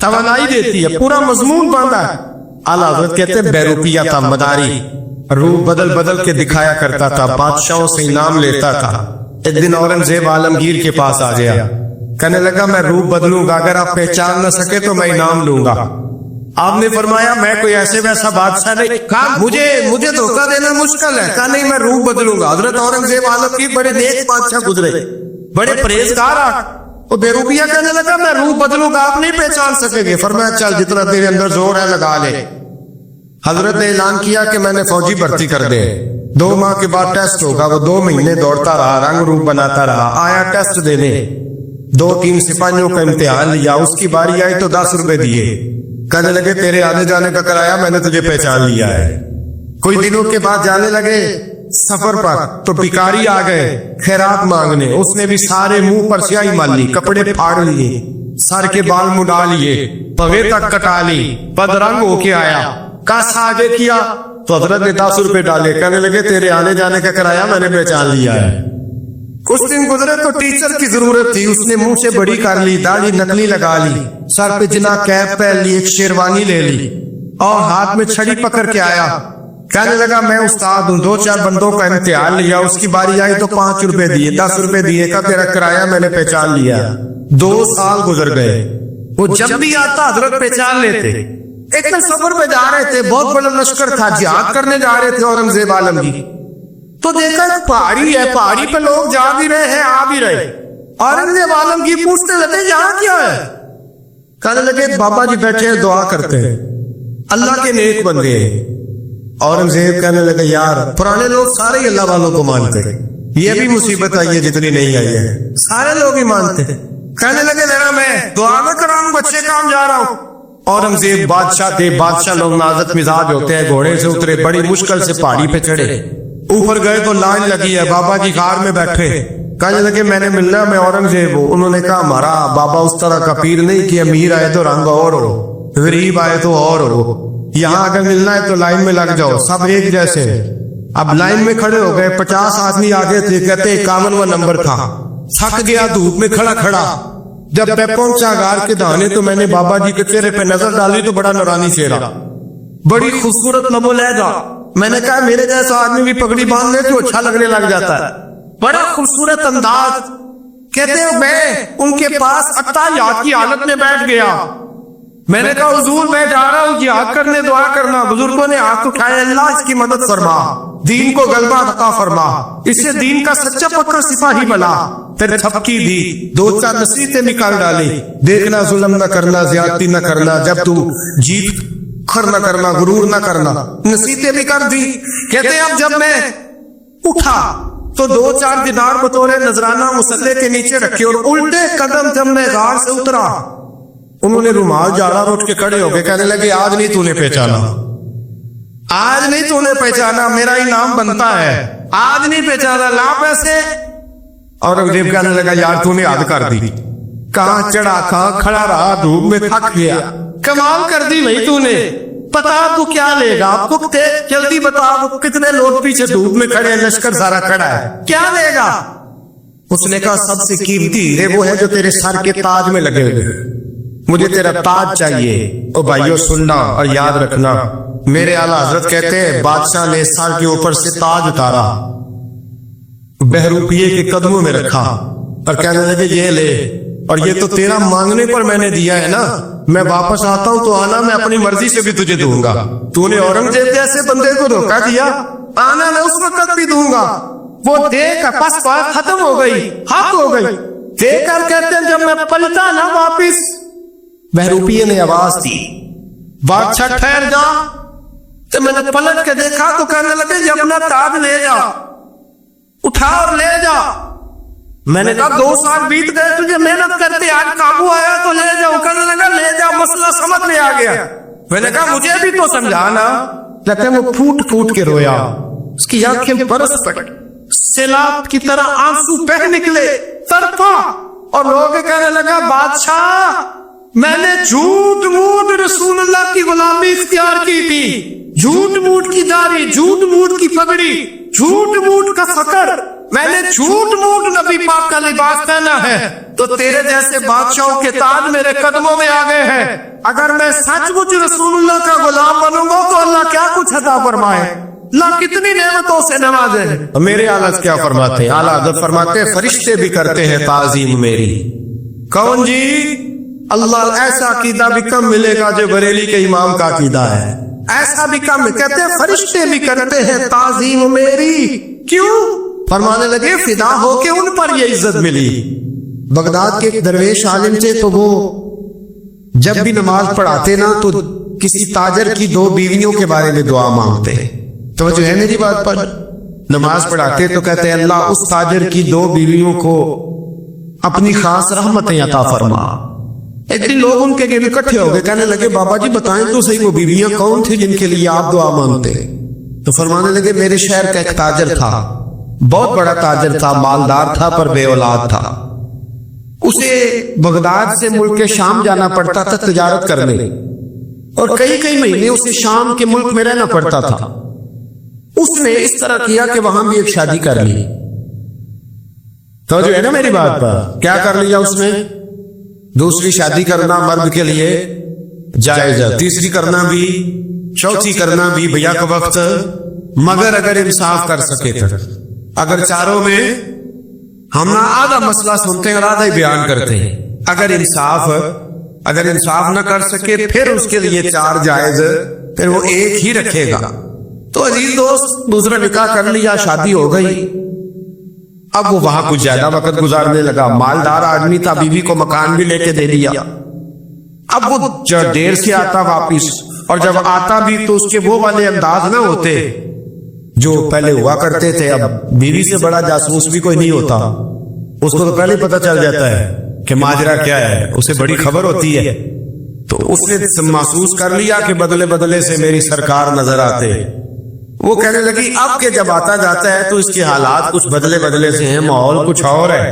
توانائی دیتی ہے, پورا مضمون باندھا ہے. اعلیٰ حضرت کہتے ہیں بہروپیہ تھا, مداری, روح بدل بدل کے دکھایا کرتا تھا, بادشاہوں سے انعام لیتا تھا. ایک دن اورنگزیب عالمگیر کے پاس آ گیا, کہنے لگا میں روح بدلوں گا, اگر آپ پہچان نہ سکے تو میں انعام لوں گا. آپ نے فرمایا میں کوئی ایسے ویسا بادشاہ نہیں, کہا مجھے دھوکہ دینا مشکل ہے, کہا نہیں میں روح بدلوں گا. حضرت اورنگزیب عالمگیر بڑے نیک بادشاہ گزرے, بڑے پرہیزگار. وہ بہروپیہ کہنے لگا میں روح بدلوں گا, آپ نہیں پہچان سکیں گے. فرمایا چل جتنا تیرے اندر زور ہے لگا لے. حضرت نے اعلان کیا کہ میں نے فوجی بھرتی کر دے, 2 ماہ کے بعد ٹیسٹ ہوگا. وہ 2 مہینے دوڑتا رہا, رنگ روپ بناتا رہا, آیا ٹیسٹ دینے, 2-3 سپاہیوں کا امتحان لیا. اس کی باری آئی تو 10 روپے دیے, کہنے لگے تیرے آنے جانے کا کرایا میں نے تجھے پہچان لیا ہے. کچھ دنوں کے بعد جانے لگے سفر پر تو بھکاری آ گئے خیرات مانگنے. اس نے بھی سارے منہ پر سیاہی مال لی, کپڑے پھاڑ لیے, سر کے بال مڈا لیے, پگے تک کٹا لی, بدرنگ ہو کے آیا. کس آگے کیا تو حضرت نے 10 روپے ڈالے, کہنے لگے تیرے آنے جانے کا کرایا میں نے پہچان لیا ہے. کچھ دن گزرے تو ٹیچر کی ضرورت تھی, اس نے منہ سے بڑی کر لی, داڑھی نکلی لگا لی, سر پہ جنا کیپ پہن لی, ایک شیروانی لے لی اور ہاتھ میں چھڑی پکڑ کے آیا. کہنے لگا میں استاد ہوں, 2-4 بندوں کا امتحان لیا, اس کی باری آئی تو 5 روپے دیے, 10 روپے دیے, کا تیرا کرایا میں نے پہچان لیا. 2 سال گزر گئے. وہ جب بھی آتا حضرت پہچان لیتے. ایک دن سفر پہ جا رہے تھے, بہت بڑا لشکر تھا, جہاد کرنے جا رہے تھے اورنگزیب عالمگیر. تو دیکھا ایک پہاڑی ہے, پہاڑی پہ لوگ جا بھی رہے ہیں آ بھی رہے. اورنگزیب عالمگیر پوچھتے لگے یہاں کیا ہے؟ کہنے لگے بابا جی بیٹھے ہیں دعا کرتے ہیں, اللہ کے نیک بندے ہیں. اورنگزیب کہنے لگے یار پرانے لوگ سارے ہی اللہ والوں کو مانتے ہیں, یہ بھی مصیبت آئی ہے جتنی نہیں آئی ہے, سارے لوگ ہی مانتے ہیں. کہنے لگے ذرا میں دعا نہ کراؤں, بچے کام جا رہا ہوں. اورنگزیب بادشاہ تھے, بادشاہ لوگ نازک مزاج ہوتے ہیں, گھوڑے سے اترے, بڑی مشکل سے پہاڑی پہ چڑھے, اوپر گئے تو لائن لگی ہے, بابا جی غار میں بیٹھے. کہنے لگے میں نے ملنا, میں اورنگزیب ہوں. انہوں نے کہا ہمارا بابا اس طرح کا پیر نہیں کہ امیر آئے تو رنگ اور ہو, غریب آئے تو اور ہو, یہاں اگر ملنا ہے تو لائن میں لگ جاؤ, سب ایک جیسے. اب لائن میں کھڑے ہو گئے, 50 آدمی آگے تھے, کہتے 51واں نمبر تھا. تھک گیا دھوپ میں کھڑا کھڑا, جب میں پہنچا غار کے دہانے تو میں نے بابا جی کے چہرے پہ نظر ڈالی تو بڑا نورانی چہرہ, بڑی خوبصورت لب و لہجہ. میں نے کہا میرے جیسا آدمی بھی پگڑی باندھ لے تو اچھا لگنے لگ جاتا ہے, بڑا خوبصورت انداز. کہتے ہیں میں ان کے پاس اتحیات کی حالت میں بیٹھ گیا. میں نے کہا حضور میں جا رہا ہوں جہاد کرنے, دعا کرنا. بزرگوں نے ہاتھ اٹھائے, اللہ اس کی مدد فرما, دین کو غلبہ عطا فرما, اسے دین کا سچا پکا سپاہی بنا. پھر تھپکی دی, 2-4 نصیحتیں نکال ڈالی, دیکھنا ظلم نہ کرنا, زیادتی نہ کرنا, جب تو جیت کھر نہ کرنا, غرور نہ کرنا, نصیحتیں بھی کر دی. کہتے ہیں اب جب میں اٹھا تو 2-4 دینار بطور نذرانہ مسلح کے نیچے رکھے, اور الٹے قدم جب میں غار سے اترا انہوں نے رومال جاڑا اٹھ کے کھڑے ہو گئے. کہنے لگے آج نہیں تو نے پہچانا, آج نہیں تو نے پہچانا, میرا انعام بنتا ہے, آج نہیں پہچانا, لا پیسے. اورنگزیب کہنے لگا یار تو نے حد کر دی, کہاں چڑھا کہاں کھڑا رہا, دھوپ میں تھک گیا, کمال کر دی بھائی تو نے. پتا تو کیا لے گا, آپ جلدی بتا کتنے لوگ پیچھے دھوپ میں کھڑے ہیں, لشکر سارا کھڑا ہے, کیا لے گا؟ اس نے کہا سب سے قیمتی ہیرے وہ ہے جو تیرے سر کے تاج میں لگے ہوئے, مجھے تیرا تاج چاہیے. او بھائیو سننا اور یاد رکھنا, میرے اعلیٰ حضرت کہتے ہیں بادشاہ نے سر کے اوپر سے تاج اتارا, بہروپیے کے قدموں میں رکھا اور کہنے لگے یہ لے, اور یہ تو تیرا مانگنے پر میں نے دیا ہے نا, میں واپس آتا ہوں تو آنا, میں اپنی مرضی سے بھی تجھے دوں گا. تو نے اورنگزیب جیسے بندے کو دھوکہ دیا, آنا میں اس وقت بھی دوں گا. وہ دے کر پس بات ختم ہو گئی, حق ہو گئی. دے کر کہتے ہیں جب میں پلٹا نا واپس, بہروپیے نے آواز دی بادشاہ ٹھہر جا. تو میں نے پلٹ کے دیکھا تو کہنے لگے یہ اپنا تاج لے جا, اٹھا اور لے جا. میں نے کہا 2 سال بیت گئے تجھے محنت کرتے, آج قابو آیا تو لے جاؤ. کہنے لگا لے جا, مسئلہ سمجھ میں آ گیا. میں نے کہا مجھے بھی تو سمجھانا. کہتے ہیں وہ پھوٹ پھوٹ کے رویا, اس کی آنکھیں برس پڑی, سیلاب کی طرح آنسو بہہ نکلے, تڑپا. اور لوگ کہنے لگا بادشاہ میں نے جھوٹ موٹ رسول اللہ کی غلامی اختیار کی تھی, جھوٹ موٹ کی داڑھی, جھوٹ موٹ کی پگڑی, جھوٹ موٹ کا فقر, میں نے جھوٹ موٹ نبی پاک کا لباس پہنا ہے تو تیرے جیسے بادشاہوں کے تاج میرے قدموں میں آ گئے ہیں. اگر میں سچ مچ رسول اللہ کا غلام بنوں گا تو اللہ کیا کچھ عطا فرمائے, اللہ کتنی نعمتوں سے نوازے. میرے اعلیٰ کیا فرماتے ہیں؟ اعلیٰ حضرت فرماتے ہیں فرشتے بھی کرتے ہیں تعظیم میری. کون جی؟ اللہ ایسا عقیدہ بھی کم ملے گا جو بریلی کے امام کا عقیدہ ہے, ایسا بھی کم. کہتے ہیں فرشتے بھی کرتے ہیں تعظیم میری. کیوں؟ فرمانے لگے فدا ہو کے ان پر یہ عزت ملی. بغداد کے ایک درویش عالم تھے, تو وہ جب بھی نماز پڑھاتے نا تو کسی تاجر کی 2 بیویوں کے بارے میں دعا مانگتے. توجہ ہے میری بات پر؟ نماز پڑھاتے تو کہتے ہیں اللہ اس تاجر کی 2 بیویوں کو اپنی خاص رحمتیں عطا فرما. ایک دن لوگ ان کے گھر اکٹھے ہو گئے, کہنے لگے بابا جی بتائیں تو صحیح وہ بیویاں کون تھی جن کے لیے آپ دعا مانگتے؟ تو فرمانے لگے میرے شہر کا ایک تاجر تھا, بہت بڑا تاجر تھا, مالدار تھا پر بے اولاد تھا. اسے بغداد سے ملک شام جانا پڑتا تھا تجارت کرنے, اور کئی مہینے اسے شام کے ملک میں رہنا پڑتا تھا. اس نے اس طرح کیا کہ وہاں بھی ایک شادی کر لی. تو جو ہے نا میری بات پر, کیا کر لیا اس نے؟ دوسری شادی کرنا مرد کے لیے جائز ہے, تیسری کرنا بھی, چوتھی کرنا بھی بھیا کا وقت, مگر اگر انصاف کر سکے تو. اگر چاروں میں ہم نہ آدھا مسئلہ سنتے ہیں اور آدھا ہی بیان کرتے ہیں, اگر انصاف نہ کر سکے پھر اس کے لیے 4 جائز, پھر وہ ایک ہی رکھے گا. تو عزیز دوست دوسرا نکاح کر لیا, شادی ہو گئی. اب وہ وہاں کچھ زیادہ وقت گزارنے لگا, مالدار آدمی تھا, بیوی کو مکان بھی لے کے دے دیا. اب وہ دیر سے آتا واپس, اور جب آتا بھی تو اس کے وہ والے انداز نہ ہوتے جو پہلے ہوا کرتے تھے. اب بیوی سے بڑا جاسوس بھی کوئی نہیں ہوتا, اس کو تو پہلے پتہ چل جاتا ہے کہ ماجرا کیا ہے, اسے بڑی خبر ہوتی ہے. تو اس نے محسوس کر لیا کہ بدلے سے میری سرکار نظر آتے. وہ کہنے لگی اب کہ جب آتا جاتا ہے تو اس کے حالات کچھ بدلے سے ہیں, ماحول کچھ اور ہے.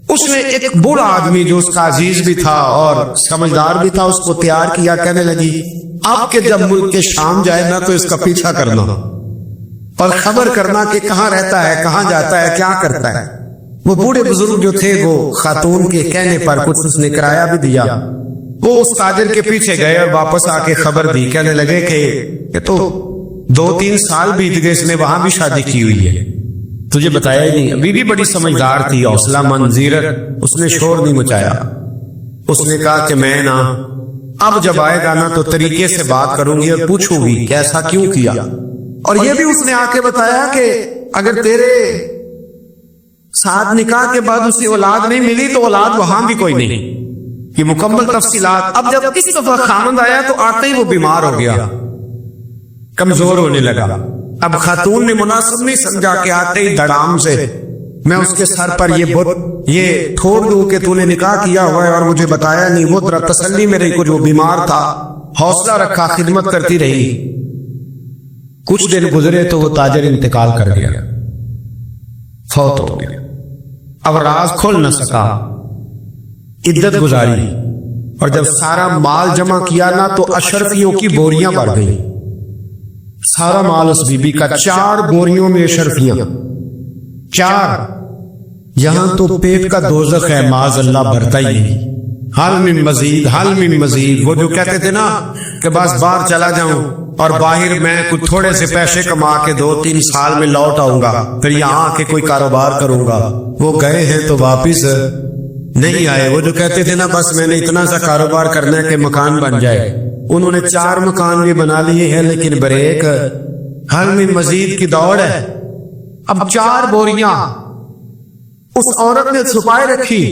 اس نے ایک بوڑھا آدمی جو اس کا عزیز بھی تھا اور سمجھدار بھی تھا اس کو تیار کیا. کہنے لگی اب کہ جب ملک کے شام جائے نا تو اس کا پیچھا کرنا اور خبر کرنا کہ کہاں رہتا ہے, کہاں جاتا ہے, کیا کرتا ہے. وہ بوڑھے بزرگ جو تھے وہ خاتون کے کہنے پر کچھ اس نے کرایہ بھی دیا. وہ اس تاجر کے پیچھے گئے اور واپس آ کے خبر دی. کہنے لگے کہ تو 2-3 سال بیت گئے, اس نے وہاں بھی شادی کی ہوئی ہے, تجھے بتایا ہی نہیں. ابھی بھی بڑی سمجھدار تھی, حوصلہ مند, زیرک, اس نے شور نہیں مچایا. اس نے کہا کہ میں نا اب جب آئے گا نا تو طریقے سے بات کروں گی اور پوچھوں گی کہ ایسا کیوں کیا. اور یہ بھی اس نے آ کے بتایا کہ اگر تیرے ساتھ نکاح کے بعد اسے اولاد نہیں ملی تو اولاد وہاں بھی کوئی نہیں. یہ مکمل تفصیلات. اب جب اس دفعہ خامند آیا تو آتے ہی وہ بیمار ہو گیا, کمزور ہونے لگا. اب خاتون نے مناسب نہیں سمجھا کہ آتے ہی دھڑام سے میں اس کے سر پر یہ ٹھوڑ دوں کہ تو نے نکاح کیا ہوا ہے اور مجھے بتایا نہیں. وہ ذرا تسلی میں رہی, کچھ وہ بیمار تھا, حوصلہ رکھا, خدمت کرتی رہی. کچھ دن گزرے تو وہ تاجر انتقال کر گیا, فوت ہو گیا. اب راز کھول نہ سکا, عدت گزاری, اور جب سارا مال جمع کیا نا تو اشرفیوں کی بوریاں بڑھ گئی. سارا مال اس بی بی کا, 4 بوریوں میں اشرفیاں, 4. یہاں تو پیٹ کا دوزخ ہے, معاذ اللہ بھرتا ہی نہیں. حل من مزید. وہ جو کہتے تھے نا کہ بس باہر چلا جاؤں اور باہر میں کچھ تھوڑے سے پیسے کما کے 2-3 سال میں لوٹ آؤں گا, پھر یہاں آ کے کوئی کاروبار کروں گا. وہ گئے ہیں تو واپس نہیں آئے. وہ جو کہتے تھے نا بس میں نے اتنا سا کاروبار کرنا ہے کہ مکان بن جائے, انہوں نے 4 مکان بھی بنا لیے ہیں, لیکن بریک حل میں مزید کی دوڑ ہے. اب 4 بوریاں اس عورت نے چھپائے رکھی.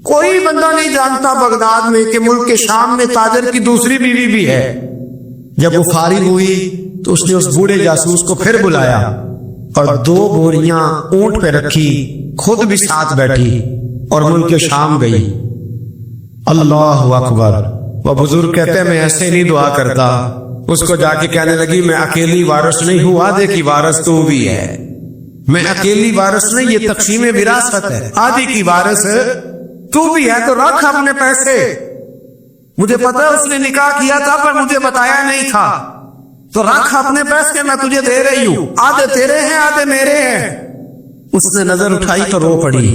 کوئی بندہ نہیں جانتا بغداد میں کہ ملک کے شام میں تاجر کی دوسری بیوی بھی ہے. جب وہ فارغ ہوئی تو اس نے اس بوڑھے جاسوس کو پھر بلایا اور 2 بوریاں اونٹ پہ رکھی, خود بھی ساتھ بیٹھی اور ملک شام گئی. اللہ اکبر. وہ بزرگ کہتے ہیں میں ایسے نہیں دعا کرتا. اس کو جا کے کہنے لگی میں اکیلی وارث نہیں ہوں, آدھے کی وارث تو بھی ہے. میں اکیلی وارث نہیں, یہ تقسیم وراثت ہے. آدھی کی وارث تو بھی ہے, تو رکھ اپنے پیسے. مجھے پتا اس نے نکاح کیا تھا پر مجھے بتایا نہیں تھا, تو رکھ اپنے پیسے, میں تجھے دے رہی ہوں. آدھے تیرے ہیں, آدھے میرے ہیں. اس نے نظر اٹھائی تو رو پڑی،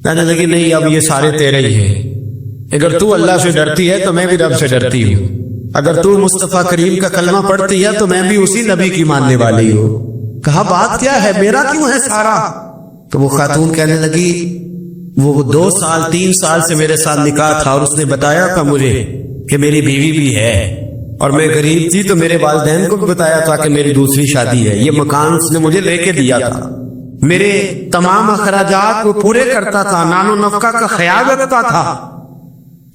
کہنے لگی نہیں اب یہ سارے تیرے ہی ہیں، اگر تو اللہ سے ڈرتی ہے تو میں بھی رب سے ڈرتی ہوں، اگر تو مصطفیٰ کریم کا کلمہ پڑھتی ہے تو میں بھی اسی نبی کی ماننے والی ہوں۔ کہا بات کیا ہے، میرا کیوں ہے سارا؟ تو وہ خاتون کہنے لگی وہ 2 سال 3 سال سے میرے ساتھ نکاح تھا اور اس نے بتایا تھا مجھے کہ میری بیوی بھی ہے، اور میں غریب تھی تو میرے والدین کو بھی بتایا تھا کہ میری دوسری شادی ہے، یہ مکان اس نے مجھے لے کے دیا تھا، میرے تمام اخراجات وہ پورے کرتا تھا، نان و نفقہ کا خیال رکھتا تھا،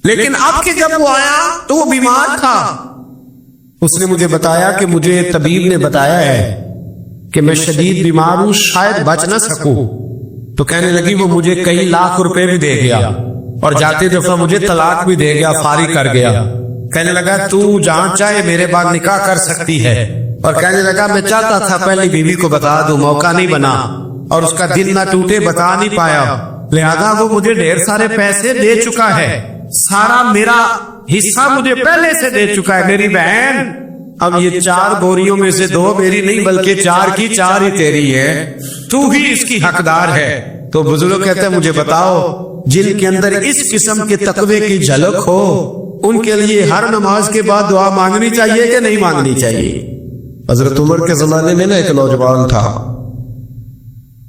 لیکن اب کہ جب وہ آیا تو وہ بیمار تھا۔ اس نے مجھے بتایا کہ مجھے طبیب نے بتایا ہے کہ میں شدید بیمار ہوں، شاید بچ نہ سکوں۔ تو کہنے لگی وہ مجھے کئی لاکھ روپے بھی دے گیا اور جاتے دفعہ مجھے طلاق بھی دے گیا، فارغ کر گیا۔ کہنے لگا تو جہاں چاہے میرے بعد نکاح کر سکتی ہے، اور کہنے لگا میں چاہتا تھا پہلی بیوی کو بتا دوں، موقع نہیں بنا اور اس کا دل نہ ٹوٹے، بتا نہیں پایا، لہذا وہ مجھے ڈھیر سارے پیسے دے چکا ہے، سارا میرا حصہ مجھے پہلے سے دے چکا ہے میری بہن، اب یہ 4 بوریوں میں سے 2 میری نہیں بلکہ 4 کی 4 ہی تیری ہے، تو ہی اس کی حقدار ہے۔ تو بزرگ کہتے ہیں مجھے بتاؤ جن کے اندر اس قسم کے تقوی کی جھلک ہو ان کے لیے ہر نماز کے بعد دعا مانگنی چاہیے کہ نہیں مانگنی چاہیے؟ حضرت عمر کے زمانے میں نا ایک نوجوان تھا،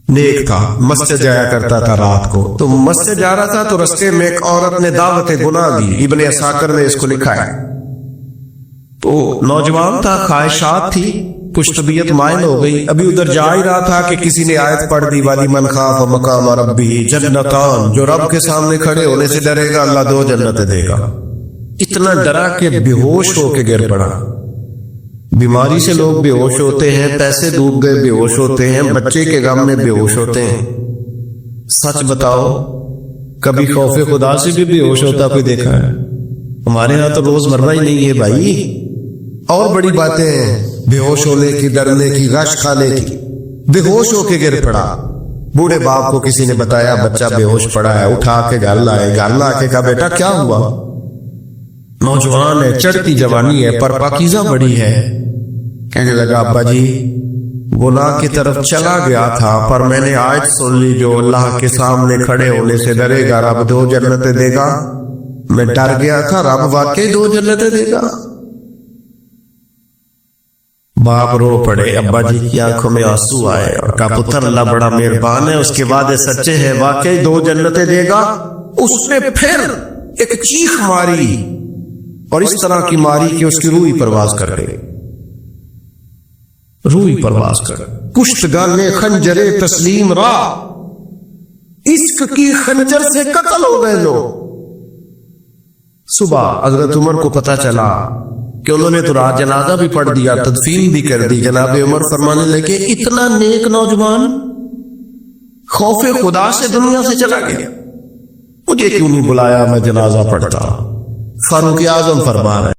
نیک تھا، مسجد جایا کرتا تھا رات کو، تو مسجد جا رہا تھا تو رستے میں ایک عورت نے دعوت گناہ دی، ابن عساکر نے اس کو لکھا ہے۔ تو نوجوان تھا، خواہشات تھی، کچھ طبیعت مائل ہو گئی، ابھی ادھر جا ہی رہا تھا کہ کسی نے آیت پڑھ دی والی من خاف مقام ربہ جنتان، جو رب کے سامنے کھڑے ہونے سے ڈرے گا اللہ 2 جنتیں دے گا۔ اتنا ڈرا کہ بے ہوش ہو کے گر پڑا۔ بیماری سے لوگ بے ہوش ہوتے ہیں، پیسے ڈوب گئے بے ہوش ہوتے ہیں، بچے کے غم میں بے ہوش ہوتے ہیں۔ سچ بتاؤ کبھی خوف خدا سے بھی بے ہوش ہوتا کوئی دیکھا ہے؟ ہمارے یہاں تو روز مرہ ہی نہیں ہے بھائی، اور بڑی باتیں ہیں، بے ہوش ہونے کی، ڈرنے کی، غش کھانے کی۔ بے ہوش ہو کے گر پڑا، بوڑھے باپ کو کسی نے بتایا بچہ بے ہوش پڑا ہے، اٹھا کے گھر لائے، گھر لا کے کہا بیٹا کیا ہوا؟ نوجوان ہے، چڑھتی جوانی ہے، پر پاکیزہ بڑی ہے۔ کہنے لگا ابا جی گناہ کی طرف چلا گیا تھا، پر میں نے آیت سن لی جو اللہ کے سامنے کھڑے ہونے سے ڈرے گا رب 2 جنتیں دے گا، میں ڈر گیا تھا، رب واقعی 2 جنتیں دے گا۔ باپ رو پڑے، ابا جی کی آنکھوں میں آنسو آئے اور کہا پتر اللہ بڑا مہربان ہے، اس کے بعد سچے ہے، واقعی 2 جنتیں دے گا۔ اس نے پھر ایک چیخ ماری اور اس طرح کی ماری کہ اس کی روح ہی پرواز کر گئی، روح ہی پرواز کر، کشتگانے خنجر تسلیم را، عشق کی خنجر سے قتل ہو گئے لوگ۔ صبح حضرت عمر کو پتا چلا کہ انہوں نے تو رات جنازہ بھی پڑھ دیا، تدفین بھی کر دی۔ جناب عمر فرمانے لگے اتنا نیک نوجوان خوف خدا سے دنیا سے چلا گیا، مجھے کیوں نہیں بلایا میں جنازہ پڑھتا؟ فاروق اعظم فرما رہے